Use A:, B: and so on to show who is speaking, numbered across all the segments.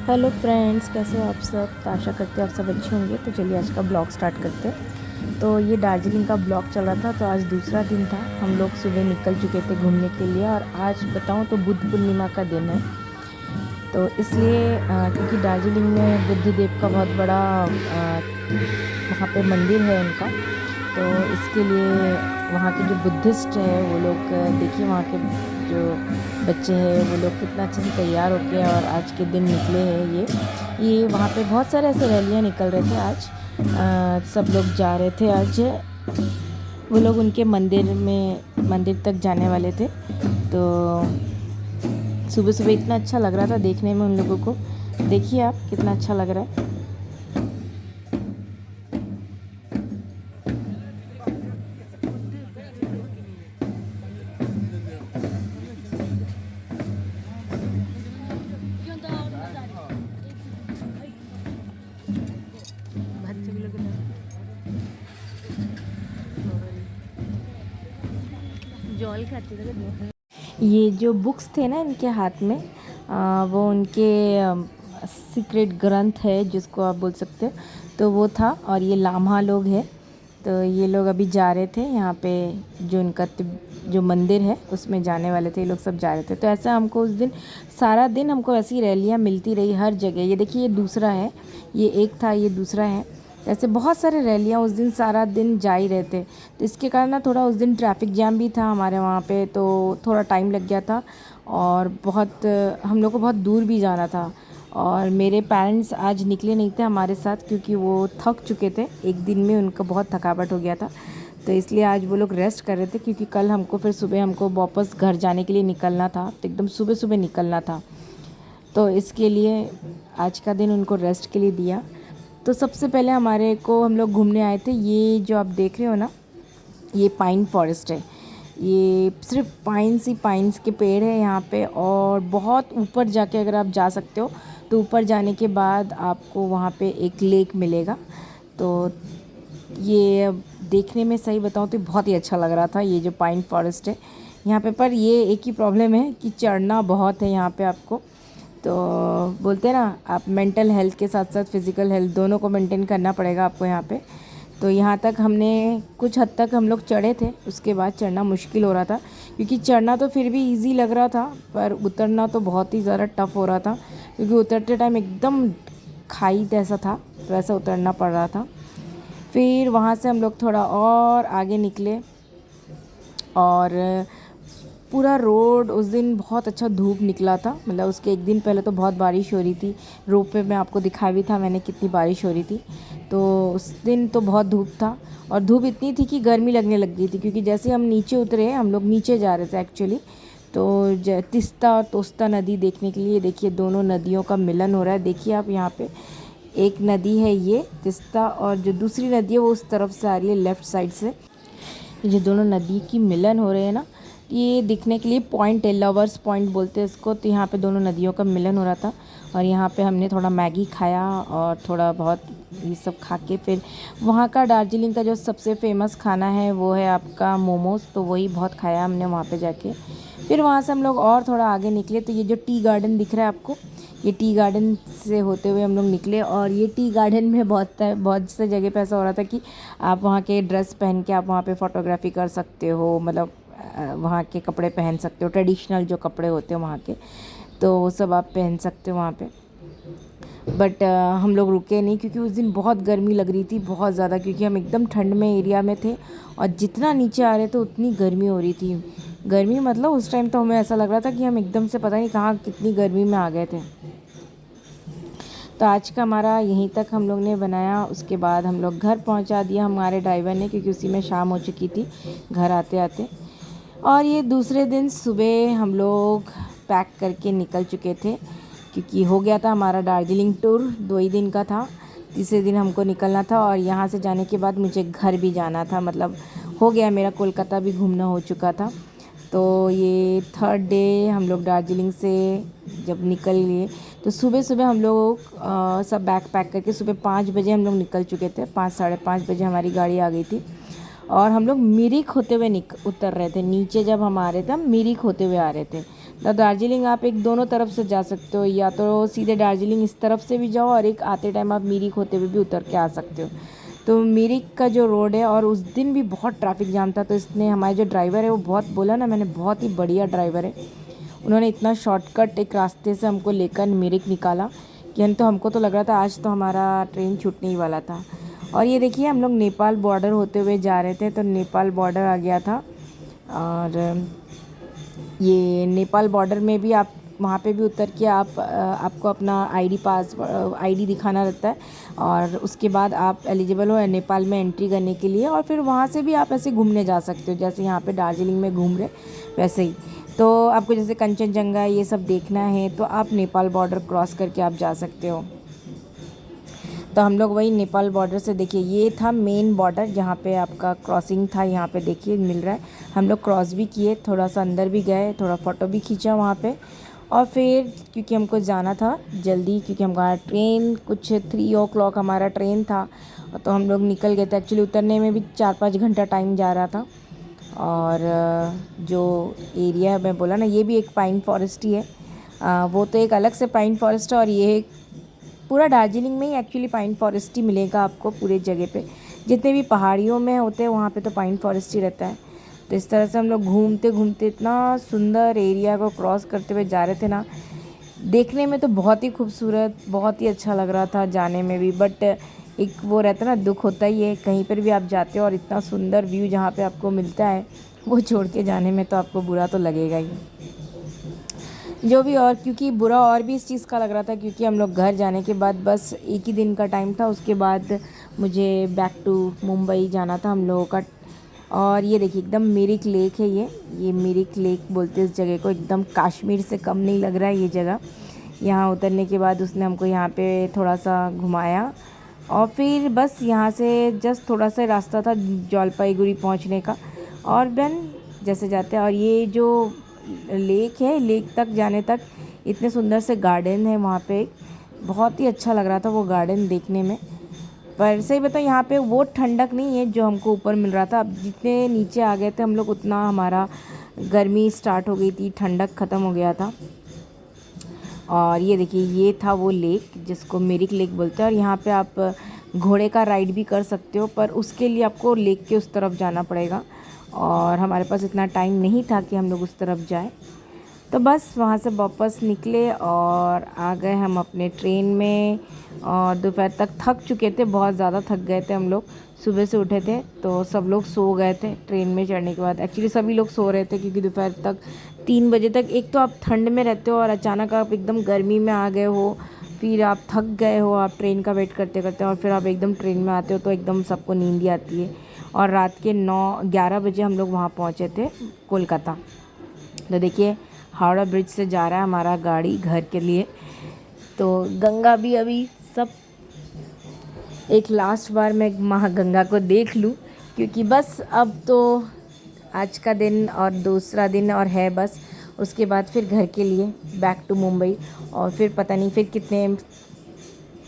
A: Hello friends, कैसे हो आप सब। तो आशा करते हो आप सब अच्छे होंगे। तो चलिए आज का ब्लॉग स्टार्ट करते हैं। तो ये दार्जिलिंग का ब्लॉग चल रहा था। तो आज दूसरा दिन था, हम लोग सुबह निकल चुके थे घूमने के लिए। और आज बताऊं तो बुद्ध पूर्णिमा का दिन है। तो इसलिए क्योंकि दार्जिलिंग में बुद्ध देव का बहुत बड़ा वहाँ पे मंदिर है उनका। तो इसके लिए वहाँ के जो बुद्धिस्ट है वो लोग देखिए, वहाँ के जो बच्चे हैं वो लोग कितना अच्छे से तैयार होके और आज के दिन निकले हैं। ये वहाँ पे बहुत सारे ऐसे रैलियाँ निकल रहे थे आज। सब लोग जा रहे थे आज। वो लोग उनके मंदिर तक जाने वाले थे। तो सुबह सुबह इतना अच्छा लग रहा था देखने में उन लोगों को। देखिए आप, कितना अच्छा लग रहा है। ये जो बुक्स थे ना इनके हाथ में, वो उनके सीक्रेट ग्रंथ है जिसको आप बोल सकते हो। तो वो था। और ये लामा लोग हैं। तो ये लोग अभी जा रहे थे यहाँ पे, जो उनका जो मंदिर है उसमें जाने वाले थे। ये लोग सब जा रहे थे। तो ऐसा हमको उस दिन सारा दिन हमको ऐसी रैलियाँ मिलती रही हर जगह। ये देखिए, ये दूसरा है, ये एक था, ये दूसरा है। ऐसे बहुत सारे रैलियाँ उस दिन सारा दिन जा ही रहे थे। तो इसके कारण ना थोड़ा उस दिन ट्रैफिक जैम भी था हमारे वहाँ पे। तो थोड़ा टाइम लग गया था। और बहुत हम लोग को बहुत दूर भी जाना था। और मेरे पेरेंट्स आज निकले नहीं थे हमारे साथ, क्योंकि वो थक चुके थे। एक दिन में उनका बहुत थकावट हो गया था। तो इसलिए आज वो लोग रेस्ट कर रहे थे, क्योंकि कल हमको फिर सुबह हमको वापस घर जाने के लिए निकलना था। तो एकदम सुबह सुबह निकलना था। तो इसके लिए आज का दिन उनको रेस्ट के लिए दिया। तो सबसे पहले हमारे को हम लोग घूमने आए थे। ये जो आप देख रहे हो ना, ये पाइन फॉरेस्ट है। ये सिर्फ पाइन्स ही पाइन्स के पेड़ है यहाँ पे। और बहुत ऊपर जाके अगर आप जा सकते हो तो ऊपर जाने के बाद आपको वहाँ पे एक लेक मिलेगा। तो ये देखने में सही बताऊँ तो बहुत ही अच्छा लग रहा था, ये जो पाइन फॉरेस्ट है यहाँ पे। पर ये एक ही प्रॉब्लम है कि चढ़ना बहुत है यहाँ पे आपको। तो बोलते हैं ना, आप मेंटल हेल्थ के साथ साथ फिज़िकल हेल्थ दोनों को मेंटेन करना पड़ेगा आपको यहाँ पे। तो यहाँ तक हमने कुछ हद तक हम लोग चढ़े थे। उसके बाद चढ़ना मुश्किल हो रहा था, क्योंकि चढ़ना तो फिर भी इजी लग रहा था, पर उतरना तो बहुत ही ज़्यादा टफ़ हो रहा था। क्योंकि उतरते टाइम एकदम खाई जैसा था, तो ऐसा उतरना पड़ रहा था। फिर वहाँ से हम लोग थोड़ा और आगे निकले। और पूरा रोड उस दिन बहुत अच्छा धूप निकला था। मतलब उसके एक दिन पहले तो बहुत बारिश हो रही थी। रोड पे मैं आपको दिखा भी था मैंने कितनी बारिश हो रही थी। तो उस दिन तो बहुत धूप था। और धूप इतनी थी कि गर्मी लगने लग गई थी, क्योंकि जैसे हम नीचे उतरे, हम लोग नीचे जा रहे थे एक्चुअली। तो तिस्ता और तोस्ता नदी देखने के लिए, देखिए दोनों नदियों का मिलन हो रहा है। देखिए आप यहाँ पे एक नदी है ये तिस्ता, और जो दूसरी नदी है वो उस तरफ से आ रही है लेफ़्ट साइड से। ये दोनों नदी की मिलन हो रहे हैं ना, ये दिखने के लिए पॉइंट है, लवर्स पॉइंट बोलते हैं इसको। तो यहाँ पे दोनों नदियों का मिलन हो रहा था। और यहाँ पे हमने थोड़ा मैगी खाया और थोड़ा बहुत ये सब खा के फिर वहाँ का दार्जिलिंग का जो सबसे फेमस खाना है वो है आपका मोमोज़। तो वही बहुत खाया हमने वहाँ पे जाके। फिर वहाँ से हम लोग और थोड़ा आगे निकले। तो ये जो टी गार्डन दिख रहा है आपको, ये टी गार्डन से होते हुए हम लोग निकले। और ये टी गार्डन में बहुत से जगह पे ऐसा हो रहा था कि आप वहाँ के ड्रेस पहन के आप वहाँ पे फ़ोटोग्राफी कर सकते हो। मतलब वहाँ के कपड़े पहन सकते हो, ट्रेडिशनल जो कपड़े होते हैं वहाँ के, तो वो सब आप पहन सकते हो वहाँ पे। बट हम लोग रुके नहीं, क्योंकि उस दिन बहुत गर्मी लग रही थी, बहुत ज़्यादा। क्योंकि हम एकदम ठंड में एरिया में थे, और जितना नीचे आ रहे थे उतनी गर्मी हो रही थी। गर्मी मतलब उस टाइम तो हमें ऐसा लग रहा था कि हम एकदम से पता नहीं कहाँ कितनी गर्मी में आ गए थे। तो आज का हमारा यहीं तक हम लोग ने बनाया। उसके बाद हम लोग घर पहुंचा दिया हमारे ड्राइवर ने, क्योंकि उसी में शाम हो चुकी थी घर आते आते। और ये दूसरे दिन सुबह हम लोग पैक करके निकल चुके थे, क्योंकि हो गया था हमारा दार्जिलिंग टूर 2 ही दिन का था। तीसरे दिन हमको निकलना था। और यहाँ से जाने के बाद मुझे घर भी जाना था। मतलब हो गया, मेरा कोलकाता भी घूमना हो चुका था। तो ये थर्ड डे हम लोग दार्जिलिंग से जब निकल लिए, तो सुबह सुबह हम लोग सब बैग पैक करके सुबह 5 बजे हम लोग निकल चुके थे। 5 साढ़े 5 बजे हमारी गाड़ी आ गई थी। और हम लोग मिरिक होते हुए उतर रहे थे। नीचे जब हम आ रहे थे, हम मिरिक होते हुए आ रहे थे। तो दार्जिलिंग आप एक दोनों तरफ से जा सकते हो, या तो सीधे दार्जिलिंग इस तरफ से भी जाओ और एक आते टाइम आप मिरिक होते हुए भी उतर के आ सकते हो। तो मिरिक का जो रोड है, और उस दिन भी बहुत ट्रैफिक जाम था, तो इसने हमारे जो ड्राइवर है वो बहुत, बोला ना मैंने, बहुत ही बढ़िया ड्राइवर है। उन्होंने इतना शॉर्टकट एक रास्ते से हमको लेकर मिरिक निकाला कि तो हमको तो लग रहा था आज तो हमारा ट्रेन छूटने ही वाला था। और ये देखिए हम लोग नेपाल बॉर्डर होते हुए जा रहे थे, तो नेपाल बॉर्डर आ गया था। और ये नेपाल बॉर्डर में भी आप वहाँ पे भी उतर के आपको अपना आईडी दिखाना रहता है, और उसके बाद आप एलिजिबल हो नेपाल में एंट्री करने के लिए। और फिर वहाँ से भी आप ऐसे घूमने जा सकते हो, जैसे यहाँ पे दार्जिलिंग में घूम रहे वैसे ही। तो आपको जैसे कंचनजंगा ये सब देखना है तो आप नेपाल बॉर्डर क्रॉस करके आप जा सकते हो। तो हम लोग वही नेपाल बॉर्डर से, देखिए ये था मेन बॉर्डर जहाँ पे आपका क्रॉसिंग था, यहाँ पे देखिए मिल रहा है। हम लोग क्रॉस भी किए, थोड़ा सा अंदर भी गए, थोड़ा फ़ोटो भी खींचा वहाँ पे। और फिर क्योंकि हमको जाना था जल्दी, क्योंकि हमारा ट्रेन कुछ 3 o'clock हमारा ट्रेन था, तो हम लोग निकल गए थे। एक्चुअली उतरने में भी 4-5 घंटा टाइम जा रहा था। और जो एरिया मैं बोला ना, ये भी एक पाइन फॉरेस्ट ही है। वो तो एक अलग से पाइन फॉरेस्ट है, और ये पूरा दार्जिलिंग में ही एक्चुअली पाइन फॉरेस्ट ही मिलेगा आपको पूरे जगह पे। जितने भी पहाड़ियों में होते हैं वहाँ पे तो पाइन फॉरेस्ट ही रहता है। तो इस तरह से हम लोग घूमते घूमते इतना सुंदर एरिया को क्रॉस करते हुए जा रहे थे ना, देखने में तो बहुत ही खूबसूरत, बहुत ही अच्छा लग रहा था जाने में भी। बट एक वो रहता है ना, दुख होता ही है, कहीं पर भी आप जाते हो और इतना सुंदर व्यू जहाँ पे आपको मिलता है वो छोड़ के जाने में तो आपको बुरा तो लगेगा ही, जो भी। और क्योंकि बुरा और भी इस चीज़ का लग रहा था क्योंकि हम लोग घर जाने के बाद बस एक ही दिन का टाइम था, उसके बाद मुझे बैक टू मुंबई जाना था हम लोगों का। और ये देखिए एकदम मिरिक लेक है, ये मिरिक लेक बोलते हैं इस जगह को। एकदम कश्मीर से कम नहीं लग रहा है ये जगह। यहाँ उतरने के बाद उसने हमको यहाँ पे थोड़ा सा घुमाया, और फिर बस यहाँ से जस्ट थोड़ा सा रास्ता था जलपाईगुड़ी पहुँचने का। और देन जैसे जाते हैं, और ये जो लेक है, लेक तक जाने तक इतने सुंदर से गार्डन है वहाँ पे, बहुत ही अच्छा लग रहा था वो गार्डन देखने में। पर सही बताओ यहाँ पे वो ठंडक नहीं है जो हमको ऊपर मिल रहा था। अब जितने नीचे आ गए थे हम लोग उतना हमारा गर्मी स्टार्ट हो गई थी, ठंडक ख़त्म हो गया था। और ये देखिए ये था वो लेक जिसको मिरिक लेक बोलते हैं। और यहाँ पे आप घोड़े का राइड भी कर सकते हो, पर उसके लिए आपको लेक के उस तरफ जाना पड़ेगा, और हमारे पास इतना टाइम नहीं था कि हम लोग उस तरफ जाएं। तो बस वहाँ से वापस निकले और आ गए हम अपने ट्रेन में। और दोपहर तक थक चुके थे, बहुत ज़्यादा थक गए थे हम लोग। सुबह से उठे थे तो सब लोग सो गए थे ट्रेन में चढ़ने के बाद। एक्चुअली सभी लोग सो रहे थे क्योंकि दोपहर तक 3 बजे तक, एक तो आप ठंड में रहते हो और अचानक आप एकदम गर्मी में आ गए हो, फिर आप थक गए हो आप ट्रेन का वेट करते करते, और फिर आप एकदम ट्रेन में आते हो तो एकदम सबको नींद ही आती है। और रात के 9-11 बजे हम लोग वहाँ पहुँचे थे कोलकाता। तो देखिए हावड़ा ब्रिज से जा रहा है हमारा गाड़ी घर के लिए। तो गंगा भी अभी सब, एक लास्ट बार मैं माँ गंगा को देख लूँ, क्योंकि बस अब तो आज का दिन और दूसरा दिन और है बस, उसके बाद फिर घर के लिए बैक टू मुंबई। और फिर पता नहीं फिर कितने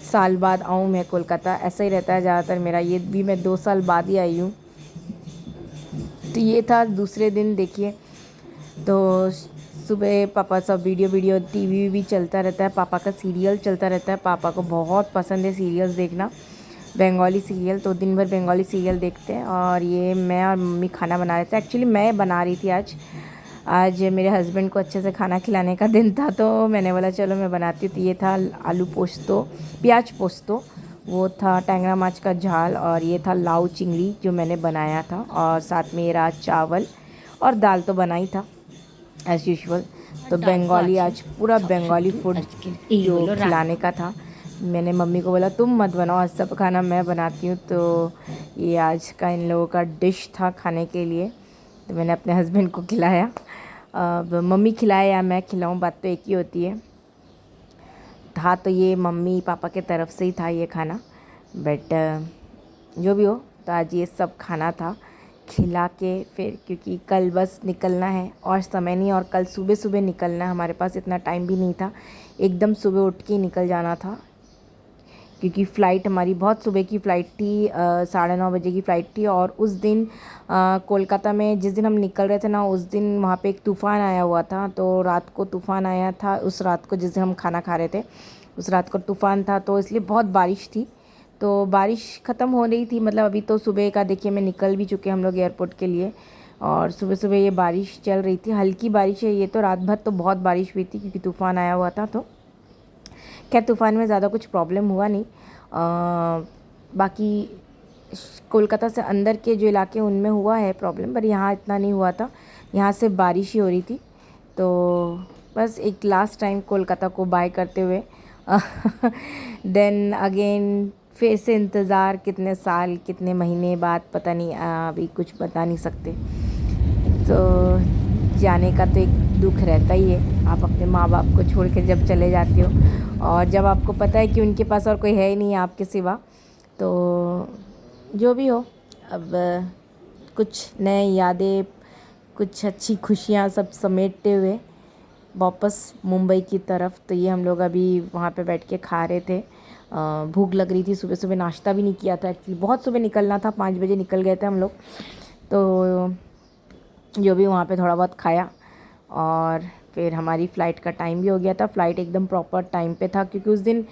A: साल बाद आऊँ मैं कोलकाता, ऐसा ही रहता है ज़्यादातर मेरा। ये भी मैं 2 साल बाद ही आई हूँ। तो ये था दूसरे दिन। देखिए तो सुबह पापा सब वीडियो टीवी भी चलता रहता है, पापा का सीरियल चलता रहता है। पापा को बहुत पसंद है सीरियल्स देखना, बंगाली सीरियल, तो दिन भर बंगाली सीरियल देखते हैं। और ये मैं और मम्मी खाना बना रहे थे। एक्चुअली मैं बना रही थी आज मेरे हस्बैंड को अच्छे से खाना खिलाने का दिन था, तो मैंने बोला चलो मैं बनाती हूँ। तो ये था आलू पोस्तो, प्याज पोस्तो, वो था टैंगरा माछ का झाल, और ये था लाऊ चिंगड़ी जो मैंने बनाया था। और साथ में रहा चावल, और दाल तो बना ही था एज़ यूजुअल। तो बंगाली आज पूरा बंगाली फूड जो खिलाने का था। मैंने मम्मी को बोला तुम मत बनाओ, आज सब खाना मैं बनाती हूँ। तो ये आज का इन लोगों का डिश था खाने के लिए, तो मैंने अपने हस्बैंड को खिलाया। अब मम्मी खिलाए या मैं खिलाऊं, बात तो एक ही होती है। था तो ये मम्मी पापा के तरफ से ही था ये खाना, बट जो भी हो, तो आज ये सब खाना था खिला के फिर, क्योंकि कल बस निकलना है और समय नहीं, और कल सुबह सुबह निकलना है। हमारे पास इतना टाइम भी नहीं था, एकदम सुबह उठ के निकल जाना था, क्योंकि फ़्लाइट हमारी बहुत सुबह की फ़्लाइट थी, 9:30 बजे की फ़्लाइट थी। और उस दिन कोलकाता में जिस दिन हम निकल रहे थे ना, उस दिन वहाँ पे एक तूफ़ान आया हुआ था। तो रात को तूफ़ान आया था, उस रात को जिस दिन हम खाना खा रहे थे उस रात को तूफ़ान था, तो इसलिए बहुत बारिश थी। तो बारिश ख़त्म हो रही थी, मतलब अभी तो सुबह का देखिए मैं निकल भी चुके हम लोग एयरपोर्ट के लिए, और सुबह सुबह ये बारिश चल रही थी, हल्की बारिश है ये तो। रात भर तो बहुत बारिश हुई थी क्योंकि तूफ़ान आया हुआ था। तो खैर तूफ़ान में ज़्यादा कुछ प्रॉब्लम हुआ नहीं। बाकी कोलकाता से अंदर के जो इलाके उनमें हुआ है प्रॉब्लम, पर यहाँ इतना नहीं हुआ था, यहाँ से बारिश ही हो रही थी। तो बस एक लास्ट टाइम कोलकाता को बाय करते हुए देन अगेन फिर से इंतज़ार, कितने साल कितने महीने बाद पता नहीं, अभी कुछ बता नहीं सकते। तो जाने का तो एक दुख रहता ही है, आप अपने माँ बाप को छोड़ कर जब चले जाते हो, और जब आपको पता है कि उनके पास और कोई है ही नहीं आपके सिवा। तो जो भी हो, अब कुछ नए यादें, कुछ अच्छी खुशियाँ सब समेटते हुए वापस मुंबई की तरफ। तो ये हम लोग अभी वहाँ पे बैठ के खा रहे थे। भूख लग रही थी, सुबह सुबह नाश्ता भी नहीं किया था एक्चुअली, बहुत सुबह निकलना था, 5 बजे निकल गए थे हम लोग। तो जो भी वहाँ पे थोड़ा बहुत खाया, और फिर हमारी फ़्लाइट का टाइम भी हो गया था। फ़्लाइट एकदम प्रॉपर टाइम पे था, क्योंकि उस दिन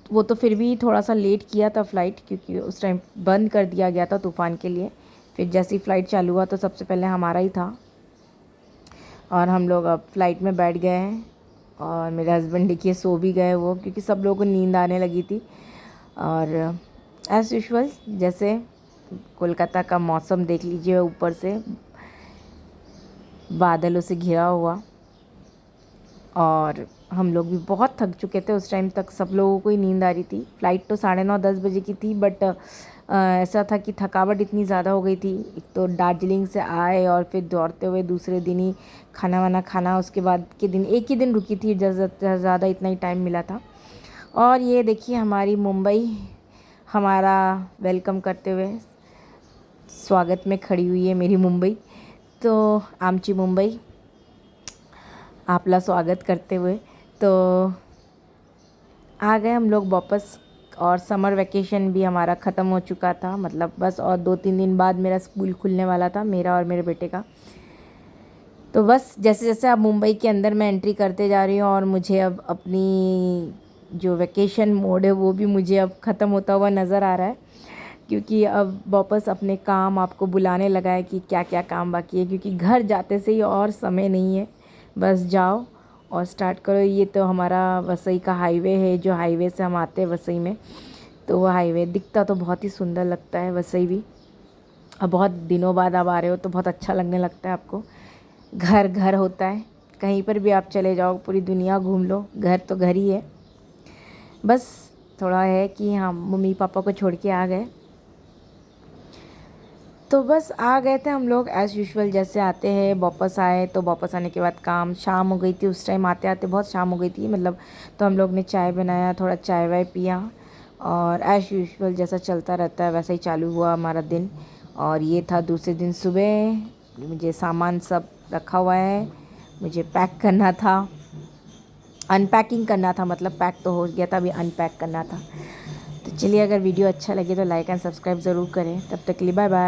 A: वो तो फिर भी थोड़ा सा लेट किया था फ़्लाइट, क्योंकि उस टाइम बंद कर दिया गया था तूफ़ान के लिए। फिर जैसे ही फ़्लाइट चालू हुआ तो सबसे पहले हमारा ही था, और हम लोग अब फ़्लाइट में बैठ गए हैं। और मेरे हस्बैंड देखिए सो भी गए वो, क्योंकि सब लोगों को नींद आने लगी थी। और एज़ यूजुअल जैसे कोलकाता का मौसम देख लीजिए, ऊपर से बादलों से घिरा हुआ, और हम लोग भी बहुत थक चुके थे उस टाइम तक, सब लोगों को ही नींद आ रही थी। फ़्लाइट तो 9:30-10 बजे की थी, बट ऐसा था कि थकावट इतनी ज़्यादा हो गई थी। एक तो दार्जिलिंग से आए और फिर दौड़ते हुए दूसरे दिन ही खाना वाना खाना, उसके बाद के दिन एक ही दिन रुकी थी, ज़्यादा इतना ही टाइम मिला था। और ये देखिए हमारी मुंबई हमारा वेलकम करते हुए स्वागत में खड़ी हुई है मेरी मुंबई। तो आमची मुंबई आपला स्वागत करते हुए तो आ गए हम लोग वापस। और समर वैकेशन भी हमारा ख़त्म हो चुका था, मतलब बस और 2-3 दिन बाद मेरा स्कूल खुलने वाला था, मेरा और मेरे बेटे का। तो बस जैसे जैसे अब मुंबई के अंदर मैं एंट्री करते जा रही हूँ, और मुझे अब अपनी जो वैकेशन मोड है वो भी मुझे अब ख़त्म होता हुआ नज़र आ रहा है, क्योंकि अब वापस अपने काम आपको बुलाने लगा है कि क्या क्या काम बाकी है, क्योंकि घर जाते से ही और समय नहीं है, बस जाओ और स्टार्ट करो। ये तो हमारा वसई का हाईवे है, जो हाईवे से हम आते हैं वसई में, तो वो हाईवे दिखता तो बहुत ही सुंदर लगता है वसई भी। अब बहुत दिनों बाद आप आ रहे हो तो बहुत अच्छा लगने लगता है आपको। घर घर होता है, कहीं पर भी आप चले जाओ, पूरी दुनिया घूम लो, घर तो घर ही है। बस थोड़ा है कि हम मम्मी पापा को छोड़ के आ गए, तो बस आ गए थे हम लोग एज़ यूजुअल, जैसे आते हैं वापस आए। तो वापस आने के बाद काम शाम हो गई थी, उस टाइम आते आते बहुत शाम हो गई थी मतलब। तो हम लोग ने चाय बनाया, थोड़ा चाय वाय पिया, और एज़ यूजुअल जैसा चलता रहता है वैसा ही चालू हुआ हमारा दिन। और ये था दूसरे दिन सुबह, मुझे सामान सब रखा हुआ है, मुझे पैक करना था, अनपैकिंग करना था, मतलब पैक तो हो गया था, अभी अनपैक करना था। तो चलिए, अगर वीडियो अच्छा लगे तो लाइक एंड सब्सक्राइब ज़रूर करें। तब तक के लिए बाय बाय।